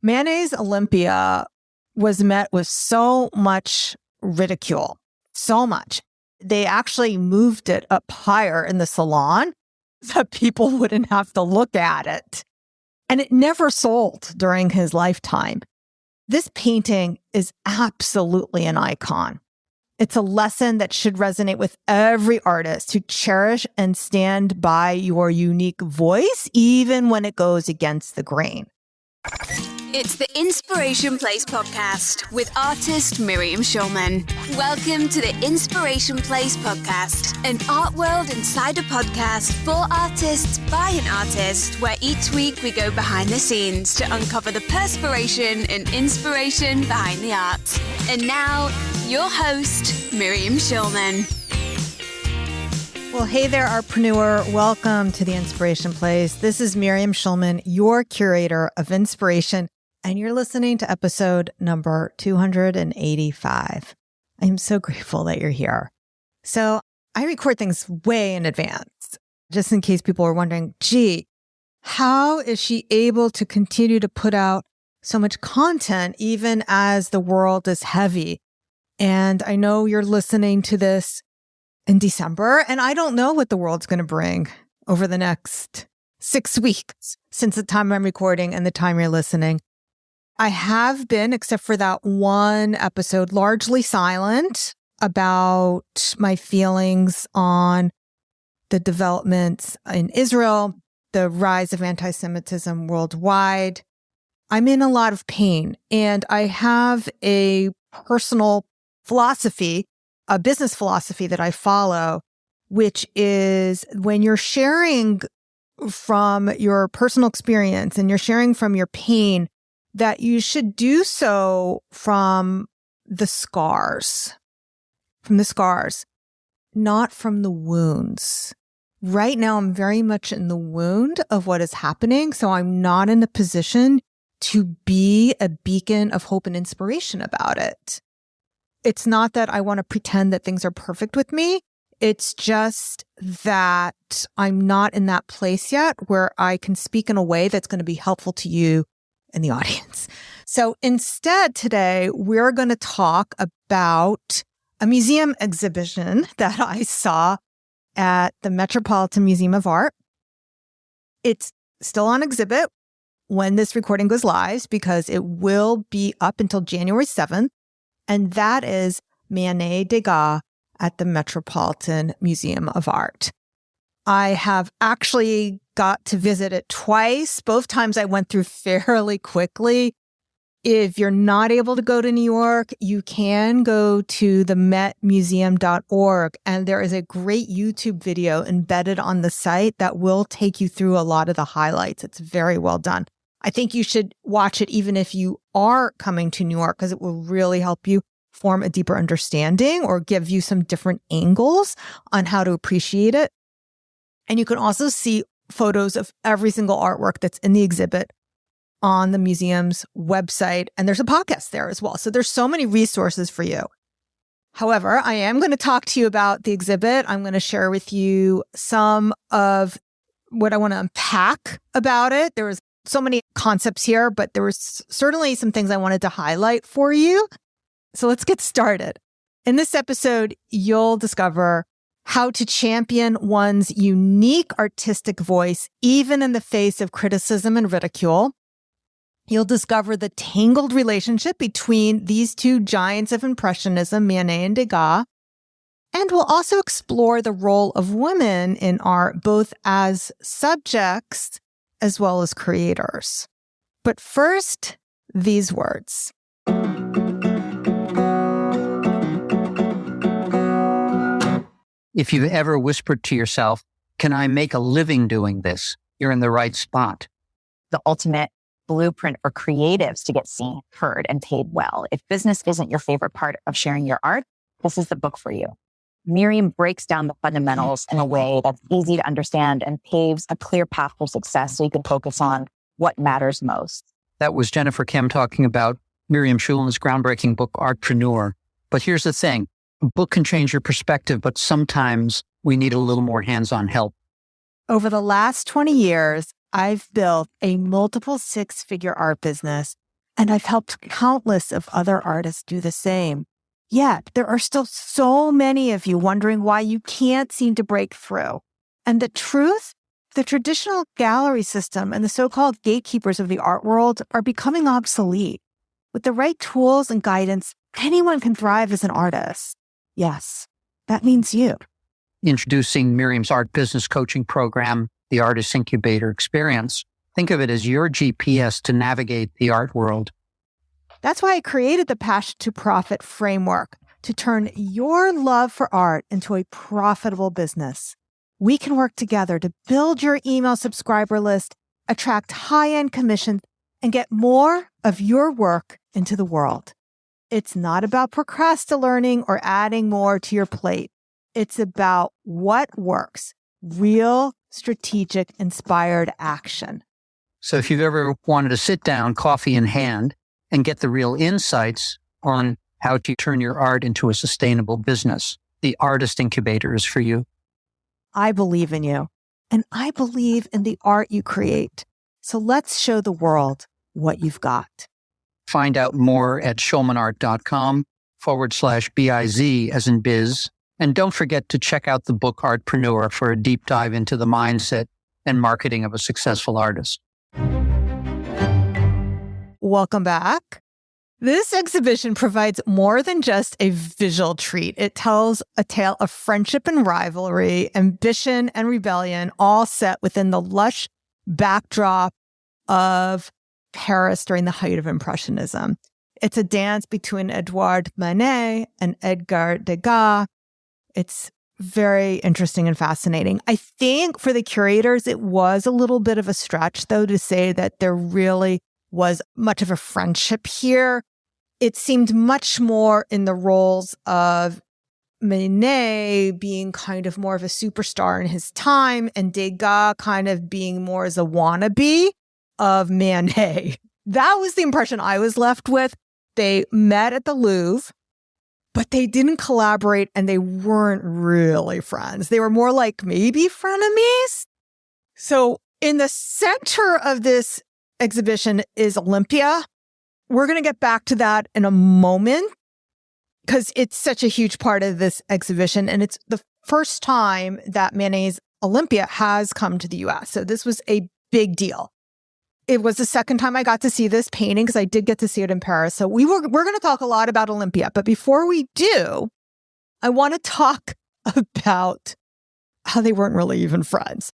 Manet's Olympia was met with so much ridicule, so much. They actually moved it up higher in the salon so people wouldn't have to look at it. And it never sold during his lifetime. This painting is absolutely an icon. It's a lesson that should resonate with every artist to cherish and stand by your unique voice, even when it goes against the grain. It's the Inspiration Place podcast with artist Miriam Schulman. Welcome to the Inspiration Place podcast, an art world insider podcast for artists by an artist, where each week we go behind the scenes to uncover the perspiration and inspiration behind the art. And now, your host, Miriam Schulman. Well, hey there, Artpreneur. Welcome to the Inspiration Place. This is Miriam Schulman, your curator of inspiration, and you're listening to episode number 285. I am so grateful that you're here. So I record things way in advance, just in case people are wondering, gee, how is she able to continue to put out so much content even as the world is heavy? And I know you're listening to this in December, and I don't know what the world's going to bring over the next 6 weeks since the time I'm recording and the time you're listening. I have been, except for that one episode, largely silent about my feelings on the developments in Israel, the rise of anti-Semitism worldwide. I'm in a lot of pain, and I have a personal philosophy, a business philosophy that I follow, which is when you're sharing from your personal experience and you're sharing from your pain, that you should do so from the scars, not from the wounds. Right now, I'm very much in the wound of what is happening, so I'm not in a position to be a beacon of hope and inspiration about it. It's not that I want to pretend that things are perfect with me. It's just that I'm not in that place yet where I can speak in a way that's going to be helpful to you in the audience. So instead today, we're going to talk about a museum exhibition that I saw at the Metropolitan Museum of Art. It's still on exhibit when this recording goes live because it will be up until January 7th. And that is Manet and Degas at the Metropolitan Museum of Art. I have actually got to visit it twice. Both times I went through fairly quickly. If you're not able to go to New York, you can go to the metmuseum.org, and there is a great YouTube video embedded on the site that will take you through a lot of the highlights. It's very well done. I think you should watch it even if you are coming to New York, because it will really help you form a deeper understanding or give you some different angles on how to appreciate it. And you can also see photos of every single artwork that's in the exhibit on the museum's website. And there's a podcast there as well. So there's so many resources for you. However, I am going to talk to you about the exhibit. I'm going to share with you some of what I want to unpack about it. There was so many concepts here, but there was certainly some things I wanted to highlight for you. So let's get started. In this episode, you'll discover how to champion one's unique artistic voice, even in the face of criticism and ridicule. You'll discover the tangled relationship between these two giants of Impressionism, Manet and Degas. And we'll also explore the role of women in art, both as subjects as well as creators. But first, these words. If you've ever whispered to yourself, can I make a living doing this? You're in the right spot. The ultimate blueprint for creatives to get seen, heard, and paid well. If business isn't your favorite part of sharing your art, this is the book for you. Miriam breaks down the fundamentals in a way that's easy to understand and paves a clear path for success so you can focus on what matters most. That was Jennifer Kim talking about Miriam Schulman's groundbreaking book, Artpreneur. But here's the thing. A book can change your perspective, but sometimes we need a little more hands-on help. Over the last 20 years, I've built a multiple six-figure art business And I've helped countless of other artists do the same. Yet there are still so many of you wondering why you can't seem to break through. And the truth, the traditional gallery system and the so-called gatekeepers of the art world are becoming obsolete. With the right tools and guidance, anyone can thrive as an artist. Yes, that means you. Introducing Miriam's art business coaching program, the Artist Incubator Experience. Think of it as your GPS to navigate the art world. That's why I created the Passion to Profit framework to turn your love for art into a profitable business. We can work together to build your email subscriber list, attract high-end commissions, and get more of your work into the world. It's not about procrastinating or adding more to your plate. It's about what works, real, strategic, inspired action. So if you've ever wanted to sit down, coffee in hand, and get the real insights on how to turn your art into a sustainable business, the Artist Incubator is for you. I believe in you, and I believe in the art you create. So let's show the world what you've got. Find out more at schulmanart.com/BIZ as in biz. And don't forget to check out the book Artpreneur for a deep dive into the mindset and marketing of a successful artist. Welcome back. This exhibition provides more than just a visual treat. It tells a tale of friendship and rivalry, ambition and rebellion, all set within the lush backdrop of Paris during the height of Impressionism. It's a dance between Edouard Manet and Edgar Degas. It's very interesting and fascinating. I think for the curators, it was a little bit of a stretch, though, to say that there really was much of a friendship here. It seemed much more in the roles of Manet being kind of more of a superstar in his time and Degas kind of being more as a wannabe of Manet. That was the impression I was left with. They met at the Louvre, but they didn't collaborate and they weren't really friends. They were more like maybe frenemies. So in the center of this exhibition is Olympia. We're going to get back to that in a moment because it's such a huge part of this exhibition. And it's the first time that Manet's Olympia has come to the US. So this was a big deal. It was the second time I got to see this painting because I did get to see it in Paris. So we're going to talk a lot about Olympia. But before we do, I want to talk about how they weren't really even friends.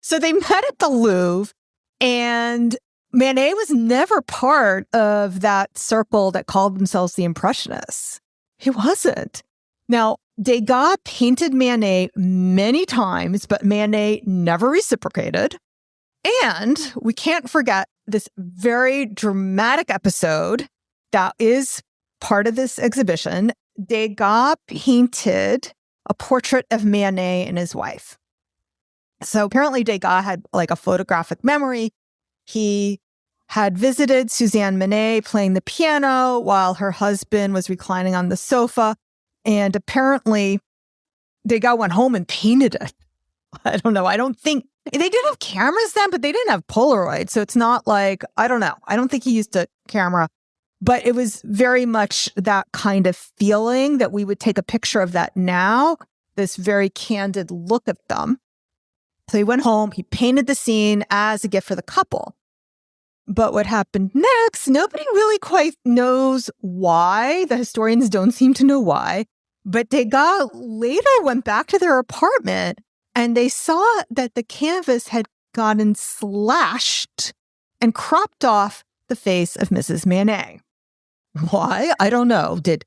So they met at the Louvre, and Manet was never part of that circle that called themselves the Impressionists. He wasn't. Now, Degas painted Manet many times, but Manet never reciprocated. And we can't forget this very dramatic episode that is part of this exhibition. Degas painted a portrait of Manet and his wife. So apparently Degas had like a photographic memory. He had visited Suzanne Manet playing the piano while her husband was reclining on the sofa. And apparently Degas went home and painted it. I don't know. I don't think they did have cameras then, but they didn't have Polaroid. So it's not like, I don't know. I don't think he used a camera, but it was very much that kind of feeling that we would take a picture of that now, this very candid look at them. So he went home, he painted the scene as a gift for the couple. But what happened next, nobody really quite knows why. The historians don't seem to know why. But Degas later went back to their apartment and they saw that the canvas had gotten slashed and cropped off the face of Mrs. Manet. Why? I don't know. Did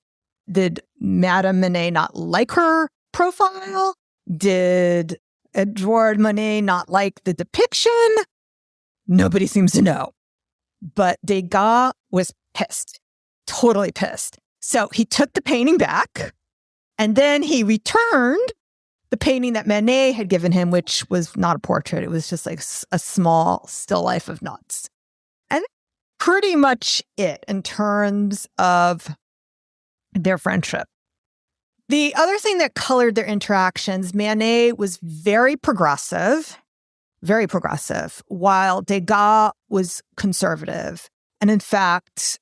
Madame Manet not like her profile? Did Edouard Manet not like the depiction? Nobody seems to know. But Degas was pissed, totally pissed. So he took the painting back and then he returned the painting that Manet had given him, which was not a portrait. It was just like a small still life of nuts. And pretty much it in terms of their friendship. The other thing that colored their interactions, Manet was very progressive, while Degas was conservative. And in fact,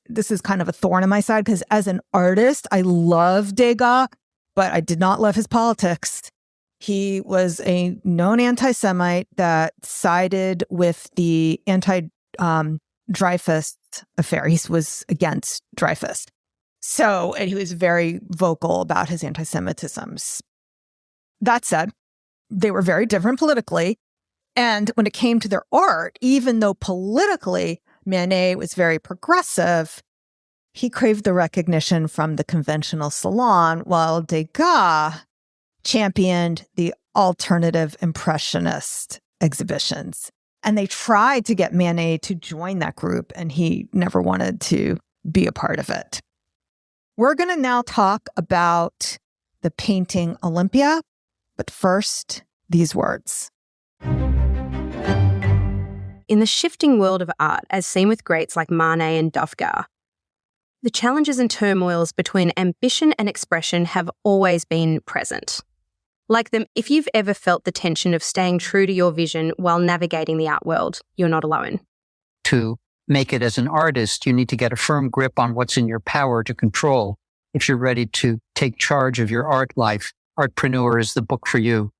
this is kind of a thorn in my side because as an artist, I love Degas, but I did not love his politics. He was a known anti-Semite that sided with the Dreyfus affair. He was against Dreyfus. And he was very vocal about his anti-Semitisms. That said, they were very different politically. And when it came to their art, even though politically Manet was very progressive, he craved the recognition from the conventional salon, while Degas championed the alternative Impressionist exhibitions. And they tried to get Manet to join that group, and he never wanted to be a part of it. We're going to now talk about the painting Olympia, but first, these words. In the shifting world of art, as seen with greats like Manet and Degas, the challenges and turmoils between ambition and expression have always been present. Like them, if you've ever felt the tension of staying true to your vision while navigating the art world, you're not alone. To make it as an artist, you need to get a firm grip on what's in your power to control. If you're ready to take charge of your art life, Artpreneur is the book for you.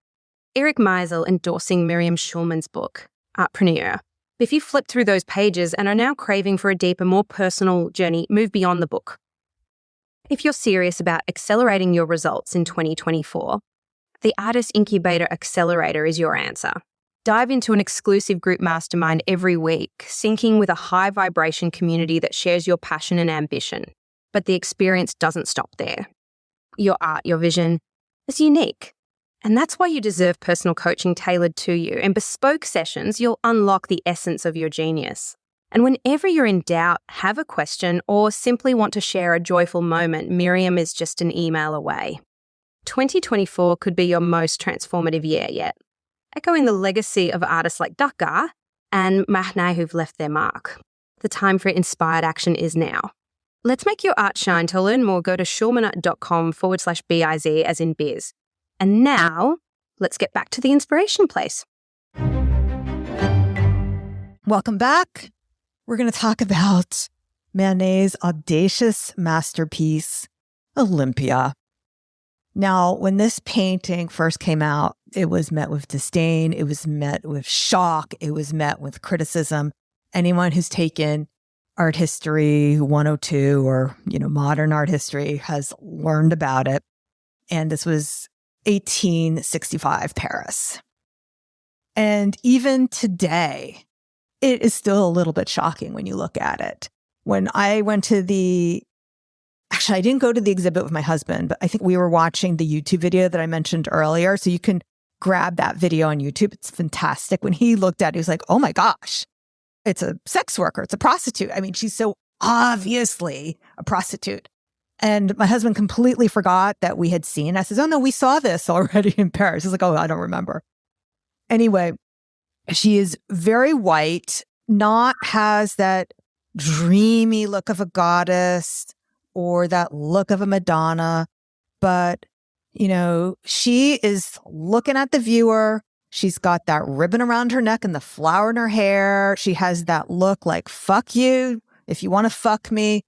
Eric Meisel endorsing Miriam Schulman's book, Artpreneur. If you flip through those pages and are now craving for a deeper, more personal journey, move beyond the book. If you're serious about accelerating your results in 2024, the Artist Incubator Accelerator is your answer. Dive into an exclusive group mastermind every week, syncing with a high vibration community that shares your passion and ambition. But the experience doesn't stop there. Your art, your vision, is unique. And that's why you deserve personal coaching tailored to you. In bespoke sessions, you'll unlock the essence of your genius. And whenever you're in doubt, have a question, or simply want to share a joyful moment, Miriam is just an email away. 2024 could be your most transformative year yet, echoing the legacy of artists like Degas and Manet who've left their mark. The time for inspired action is now. Let's make your art shine. To learn more, go to schulman.com/biz as in biz. And now, let's get back to the inspiration place. Welcome back. We're going to talk about Manet's audacious masterpiece, Olympia. Now, when this painting first came out, it was met with disdain. It was met with shock. It was met with criticism. Anyone who's taken art history 102 or, modern art history has learned about it. And this was 1865 Paris. And even today, it is still a little bit shocking when you look at it. When I went to Actually, I didn't go to the exhibit with my husband, but I think we were watching the YouTube video that I mentioned earlier. So you can grab that video on YouTube. It's fantastic. When he looked at it, he was like, oh my gosh, it's a sex worker. It's a prostitute. I mean, she's so obviously a prostitute. And my husband completely forgot that we had seen. I said, oh no, we saw this already in Paris. He's like, oh, I don't remember. Anyway, she is very white, has that dreamy look of a goddess or that look of a Madonna. But, she is looking at the viewer. She's got that ribbon around her neck and the flower in her hair. She has that look like, fuck you, if you want to fuck me.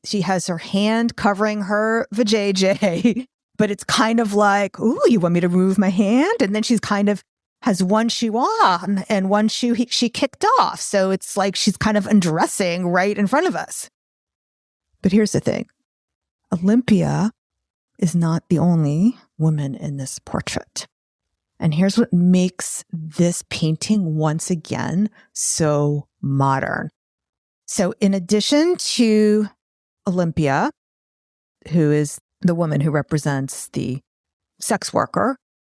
She has her hand covering her vajayjay, but it's kind of like, ooh, you want me to remove my hand? And then she's kind of has one shoe on and one shoe she kicked off. So it's like she's kind of undressing right in front of us. But here's the thing. Olympia is not the only woman in this portrait. And here's what makes this painting once again so modern. So in addition to Olympia, who is the woman who represents the sex worker,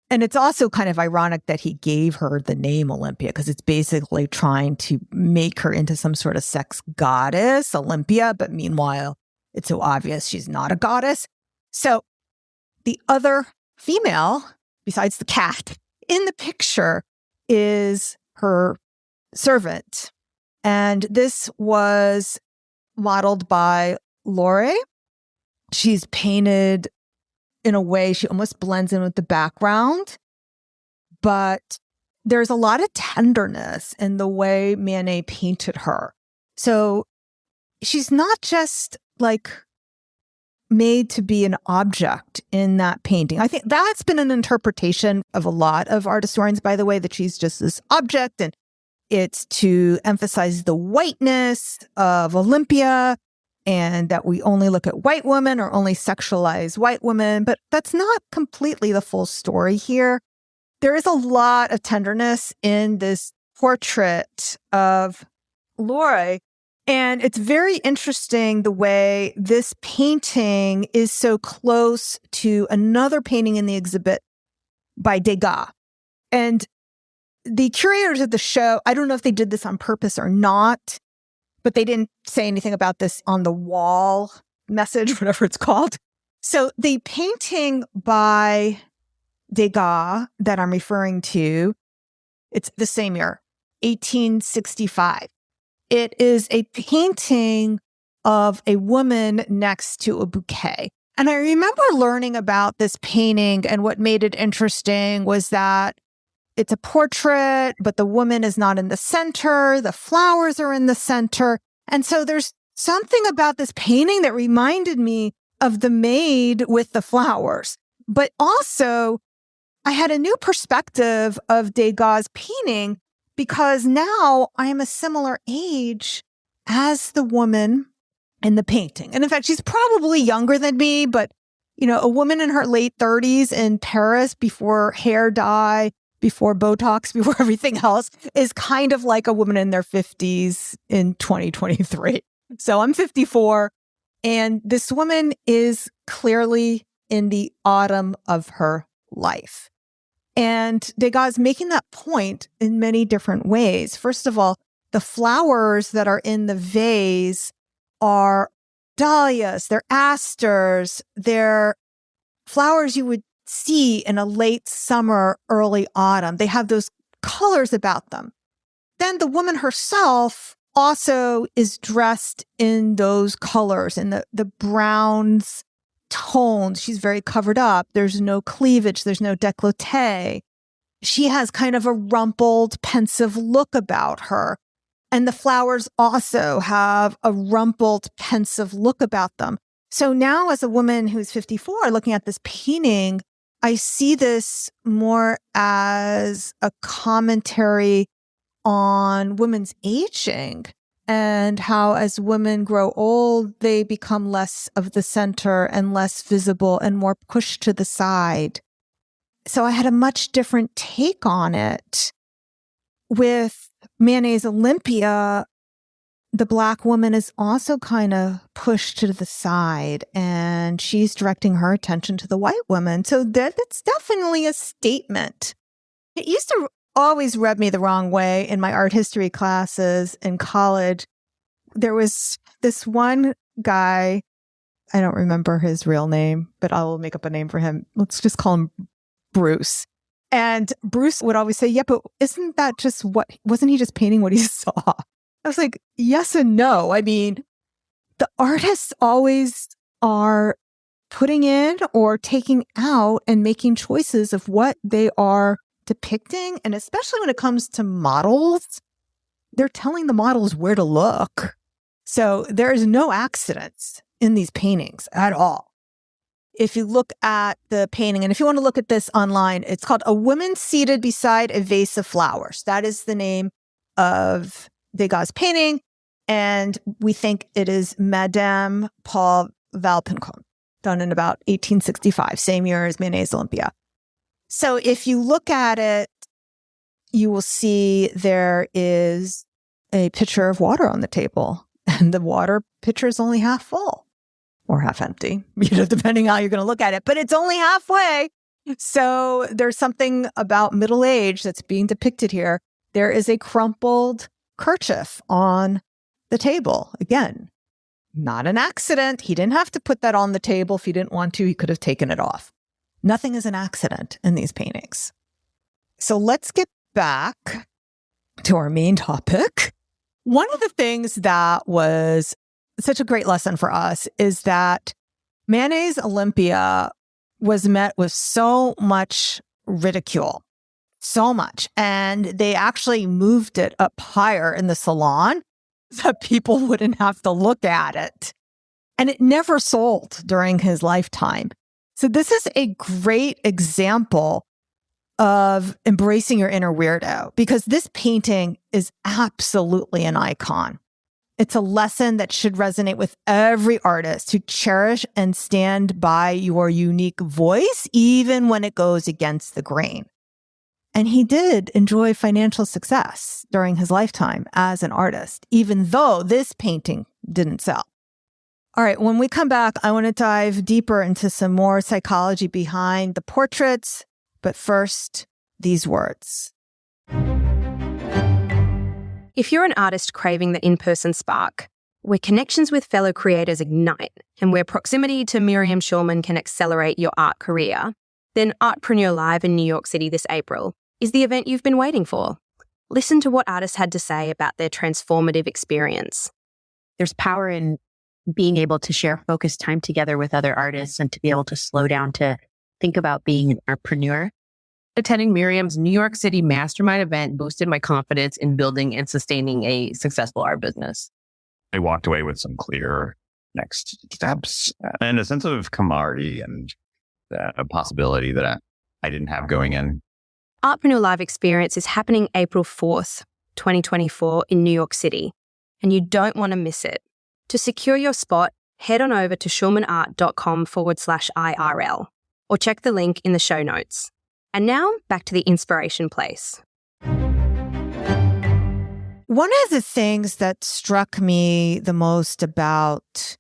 and it's also kind of ironic that he gave her the name Olympia because it's basically trying to make her into some sort of sex goddess, Olympia, but meanwhile, it's so obvious she's not a goddess. So the other female, besides the cat, in the picture is her servant. And this was modeled by Lore. She's painted in a way she almost blends in with the background, but there's a lot of tenderness in the way Manet painted her. So she's not just like made to be an object in that painting. I think that's been an interpretation of a lot of art historians, by the way, that she's just this object, and it's to emphasize the whiteness of Olympia and that we only look at white women or only sexualize white women. But that's not completely the full story here. There is a lot of tenderness in this portrait of Laura. And it's very interesting the way this painting is so close to another painting in the exhibit by Degas. And the curators of the show, I don't know if they did this on purpose or not, but they didn't say anything about this on the wall message, whatever it's called. So the painting by Degas that I'm referring to, it's the same year, 1865. It is a painting of a woman next to a bouquet. And I remember learning about this painting, and what made it interesting was that it's a portrait, but the woman is not in the center. The flowers are in the center. And so there's something about this painting that reminded me of the maid with the flowers. But also, I had a new perspective of Degas' painting because now I am a similar age as the woman in the painting. And in fact, she's probably younger than me, but, you know, a woman in her late 30s in Paris before hair dye, before Botox, before everything else, is kind of like a woman in their 50s in 2023. So I'm 54, and this woman is clearly in the autumn of her life. And Degas is making that point in many different ways. First of all, the flowers that are in the vase are dahlias, they're asters, they're flowers you would see in a late summer, early autumn. They have those colors about them. Then the woman herself also is dressed in those colors, in the browns tones. She's very covered up. There's no cleavage. There's no décolleté. She has kind of a rumpled, pensive look about her. And the flowers also have a rumpled, pensive look about them. So now as a woman who's 54, looking at this painting, I see this more as a commentary on women's aging and how as women grow old, they become less of the center and less visible and more pushed to the side. So I had a much different take on it. With Manet's Olympia, the Black woman is also kind of pushed to the side, and she's directing her attention to the white woman. So that's definitely a statement. It used to always rub me the wrong way in my art history classes in college. There was this one guy, I don't remember his real name, but I will make up a name for him. Let's just call him Bruce. And Bruce would always say, yeah, but isn't that just wasn't he just painting what he saw? I was like, yes and no. I mean, the artists always are putting in or taking out and making choices of what they are depicting. And especially when it comes to models, they're telling the models where to look. So there is no accidents in these paintings at all. If you look at the painting, and if you want to look at this online, it's called A Woman Seated Beside a Vase of Flowers. That is the name of Degas' painting, and we think it is Madame Paul Valpincourt, done in about 1865, same year as Manet's Olympia. So if you look at it, you will see there is a pitcher of water on the table, and the water pitcher is only half full or half empty, depending how you're going to look at it, but it's only halfway. So there's something about middle age that's being depicted here. There is a crumpled kerchief on the table. Again, not an accident. He didn't have to put that on the table. If he didn't want to, he could have taken it off. Nothing is an accident in these paintings. So let's get back to our main topic. One of the things that was such a great lesson for us is that Manet's Olympia was met with so much ridicule. So much. And they actually moved it up higher in the salon that people wouldn't have to look at it. And it never sold during his lifetime. So this is a great example of embracing your inner weirdo, because this painting is absolutely an icon. It's a lesson that should resonate with every artist to cherish and stand by your unique voice, even when it goes against the grain. And he did enjoy financial success during his lifetime as an artist, even though this painting didn't sell. All right, when we come back, I want to dive deeper into some more psychology behind the portraits. But first, these words. If you're an artist craving the in-person spark, where connections with fellow creators ignite, and where proximity to Miriam Schulman can accelerate your art career, then Artpreneur Live in New York City this April is the event you've been waiting for. Listen to what artists had to say about their transformative experience. There's power in being able to share focused time together with other artists and to be able to slow down to think about being an artpreneur. Attending Miriam's New York City mastermind event boosted my confidence in building and sustaining a successful art business. I walked away with some clear next steps and a sense of camaraderie and a possibility that I didn't have going in. Artpreneur Live experience is happening April 4th, 2024 in New York City, and you don't want to miss it. To secure your spot, head on over to schulmanart.com/IRL or check the link in the show notes. And now back to the inspiration place. One of the things that struck me the most about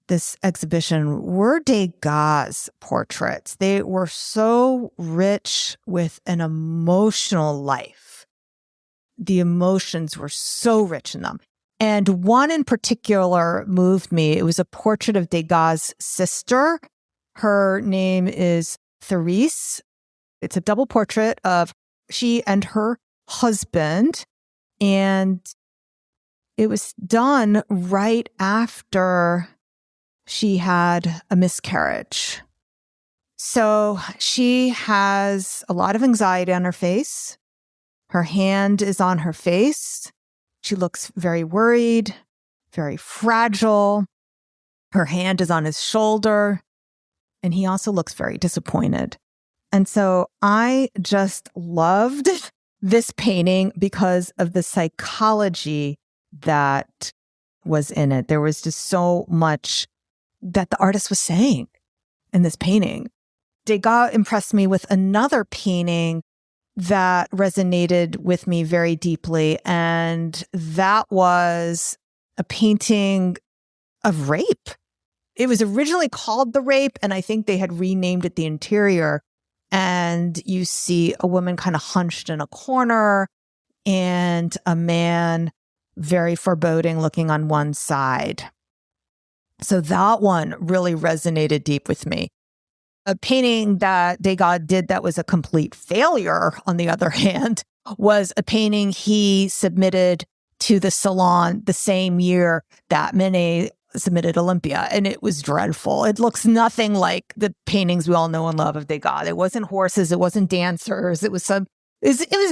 this exhibition were Degas' portraits. They were so rich with an emotional life. The emotions were so rich in them. And one in particular moved me. It was a portrait of Degas' sister. Her name is Therese. It's a double portrait of she and her husband. And it was done right after she had a miscarriage. So she has a lot of anxiety on her face. Her hand is on her face. She looks very worried, very fragile. Her hand is on his shoulder. And he also looks very disappointed. And so I just loved this painting because of the psychology that was in it. There was just so much that the artist was saying in this painting. Degas impressed me with another painting that resonated with me very deeply, and that was a painting of rape. It was originally called The Rape, and I think they had renamed it The Interior. And you see a woman kind of hunched in a corner and a man very foreboding looking on one side. So that one really resonated deep with me. A painting that Degas did that was a complete failure, on the other hand, was a painting he submitted to the Salon the same year that Manet submitted Olympia, and it was dreadful. It looks nothing like the paintings we all know and love of Degas. It wasn't horses, it wasn't dancers, it was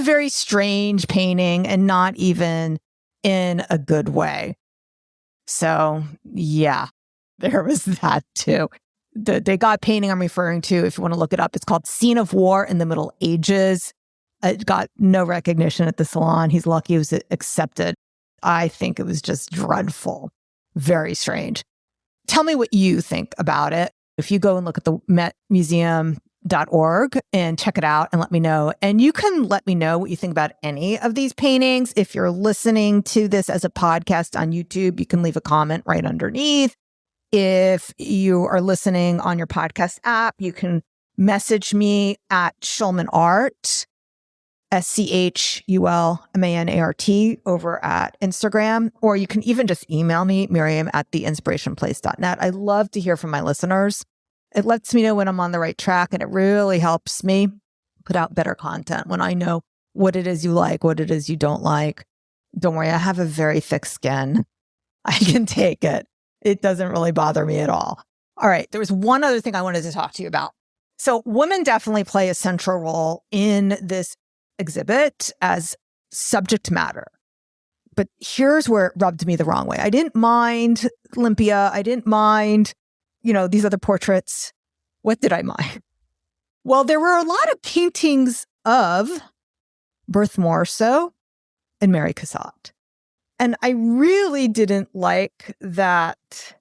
very strange painting, and not even in a good way. So yeah, there was that too. The Degas painting I'm referring to, if you want to look it up, it's called Scene of War in the Middle Ages. It got no recognition at the Salon. He's lucky it was accepted. I think it was just dreadful. Very strange. Tell me what you think about it. If you go and look at the metmuseum.org and check it out and let me know. And you can let me know what you think about any of these paintings. If you're listening to this as a podcast on YouTube, you can leave a comment right underneath. If you are listening on your podcast app, you can message me at Schulman Art, SCHULMANART over at Instagram, or you can even just email me, Miriam@theinspirationplace.net. I love to hear from my listeners. It lets me know when I'm on the right track, and it really helps me put out better content when I know what it is you like, what it is you don't like. Don't worry, I have a very thick skin. I can take it. It doesn't really bother me at all. All right, there was one other thing I wanted to talk to you about. So women definitely play a central role in this exhibit as subject matter. But here's where it rubbed me the wrong way. I didn't mind Olympia. I didn't mind, these other portraits. What did I mind? Well, there were a lot of paintings of Berthe Morisot and Mary Cassatt. And I really didn't like that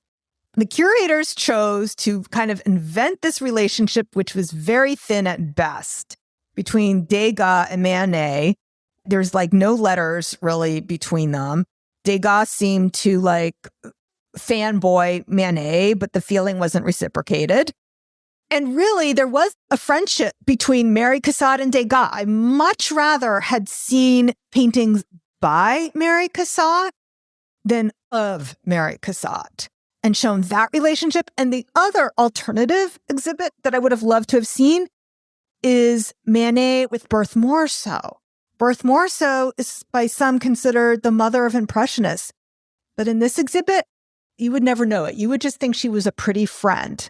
the curators chose to kind of invent this relationship, which was very thin at best, between Degas and Manet. There's like no letters really between them. Degas seemed to like fanboy Manet, but the feeling wasn't reciprocated. And really, there was a friendship between Mary Cassatt and Degas. I much rather had seen paintings by Mary Cassatt than of Mary Cassatt and shown that relationship. And the other alternative exhibit that I would have loved to have seen is Manet with Berthe Morisot. Berthe Morisot is by some considered the mother of Impressionists. But in this exhibit, you would never know it. You would just think she was a pretty friend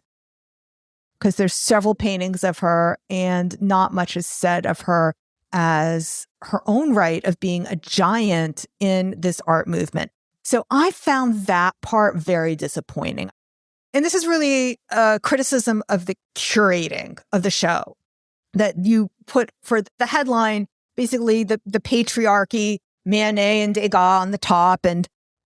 because there's several paintings of her and not much is said of her as her own right of being a giant in this art movement. So I found that part very disappointing. And this is really a criticism of the curating of the show that you put for the headline, basically the patriarchy, Manet and Degas on the top. And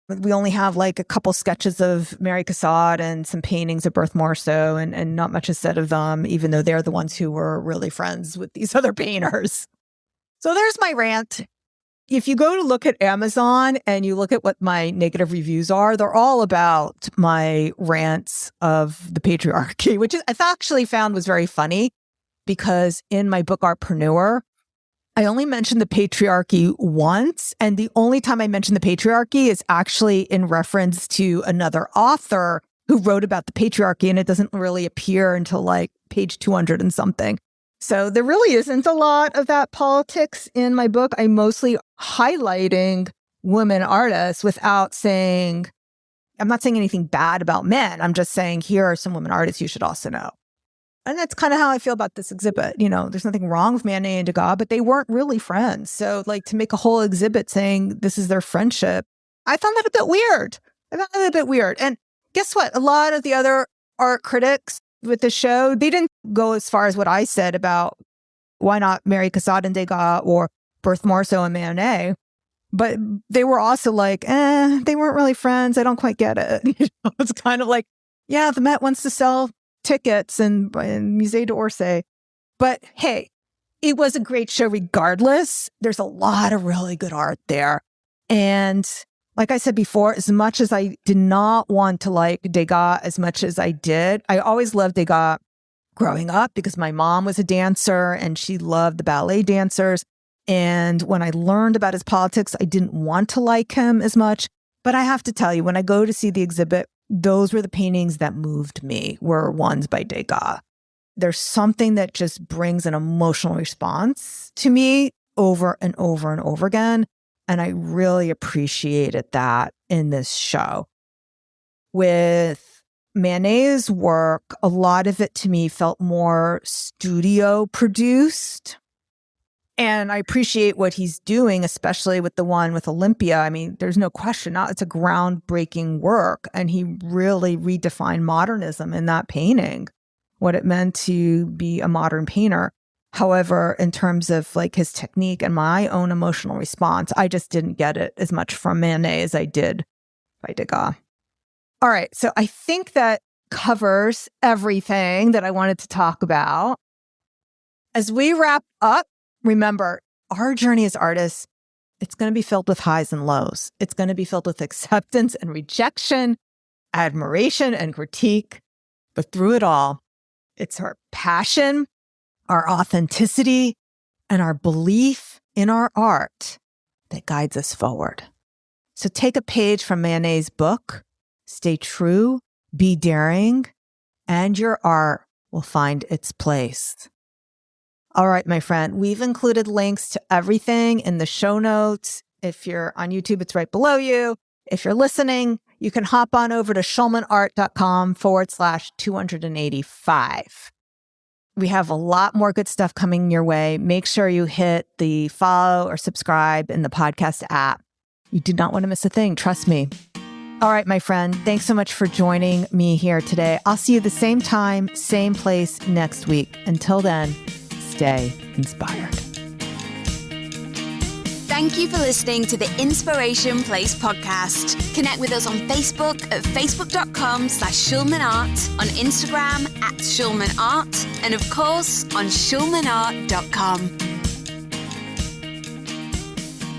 we only have like a couple sketches of Mary Cassatt and some paintings of Berthe Morisot and not much is said of them, even though they're the ones who were really friends with these other painters. So there's my rant. If you go to look at Amazon and you look at what my negative reviews are, they're all about my rants of the patriarchy, which I've actually found was very funny because in my book, Artpreneur, I only mentioned the patriarchy once. And the only time I mentioned the patriarchy is actually in reference to another author who wrote about the patriarchy. And it doesn't really appear until like page 200 and something. So there really isn't a lot of that politics in my book. I'm mostly highlighting women artists without saying, I'm not saying anything bad about men. I'm just saying, here are some women artists you should also know. And that's kind of how I feel about this exhibit. There's nothing wrong with Manet and Degas, but they weren't really friends. So like to make a whole exhibit saying this is their friendship, I found that a bit weird. And guess what? A lot of the other art critics with the show, they didn't go as far as what I said about why not Mary Cassatt and Degas or Berthe Morisot and Manet. But they were also like, they weren't really friends. I don't quite get it. It's kind of like, yeah, the Met wants to sell tickets and Musée d'Orsay. But hey, it was a great show regardless. There's a lot of really good art there. And like I said before, as much as I did not want to like Degas as much as I did, I always loved Degas growing up because my mom was a dancer and she loved the ballet dancers. And when I learned about his politics, I didn't want to like him as much. But I have to tell you, when I go to see the exhibit, those were the paintings that moved me, were ones by Degas. There's something that just brings an emotional response to me over and over and over again. And I really appreciated that in this show. With Manet's work, a lot of it to me felt more studio produced. And I appreciate what he's doing, especially with the one with Olympia. I mean, there's no question. It's a groundbreaking work. And he really redefined modernism in that painting, what it meant to be a modern painter. However, in terms of like his technique and my own emotional response, I just didn't get it as much from Manet as I did by Degas. All right. So I think that covers everything that I wanted to talk about. As we wrap up, remember, our journey as artists, it's going to be filled with highs and lows. It's going to be filled with acceptance and rejection, admiration and critique. But through it all, it's our passion, our authenticity, and our belief in our art that guides us forward. So take a page from Manet's book, stay true, be daring, and your art will find its place. All right, my friend, we've included links to everything in the show notes. If you're on YouTube, it's right below you. If you're listening, you can hop on over to schulmanart.com/285. We have a lot more good stuff coming your way. Make sure you hit the follow or subscribe in the podcast app. You do not want to miss a thing. Trust me. All right, my friend. Thanks so much for joining me here today. I'll see you the same time, same place next week. Until then, stay inspired. Thank you for listening to the Inspiration Place podcast. Connect with us on Facebook at facebook.com/SchulmanArt, on Instagram @SchulmanArt, and of course on schulmanart.com.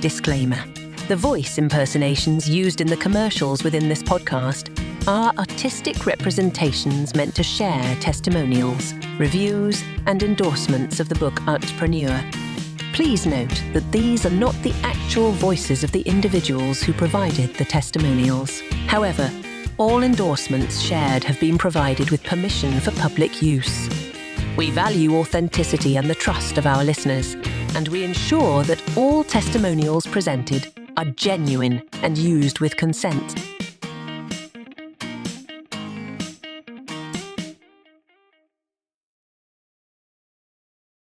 Disclaimer. The voice impersonations used in the commercials within this podcast are artistic representations meant to share testimonials, reviews, and endorsements of the book Artpreneur. Please note that these are not the actual voices of the individuals who provided the testimonials. However, all endorsements shared have been provided with permission for public use. We value authenticity and the trust of our listeners, and we ensure that all testimonials presented are genuine and used with consent.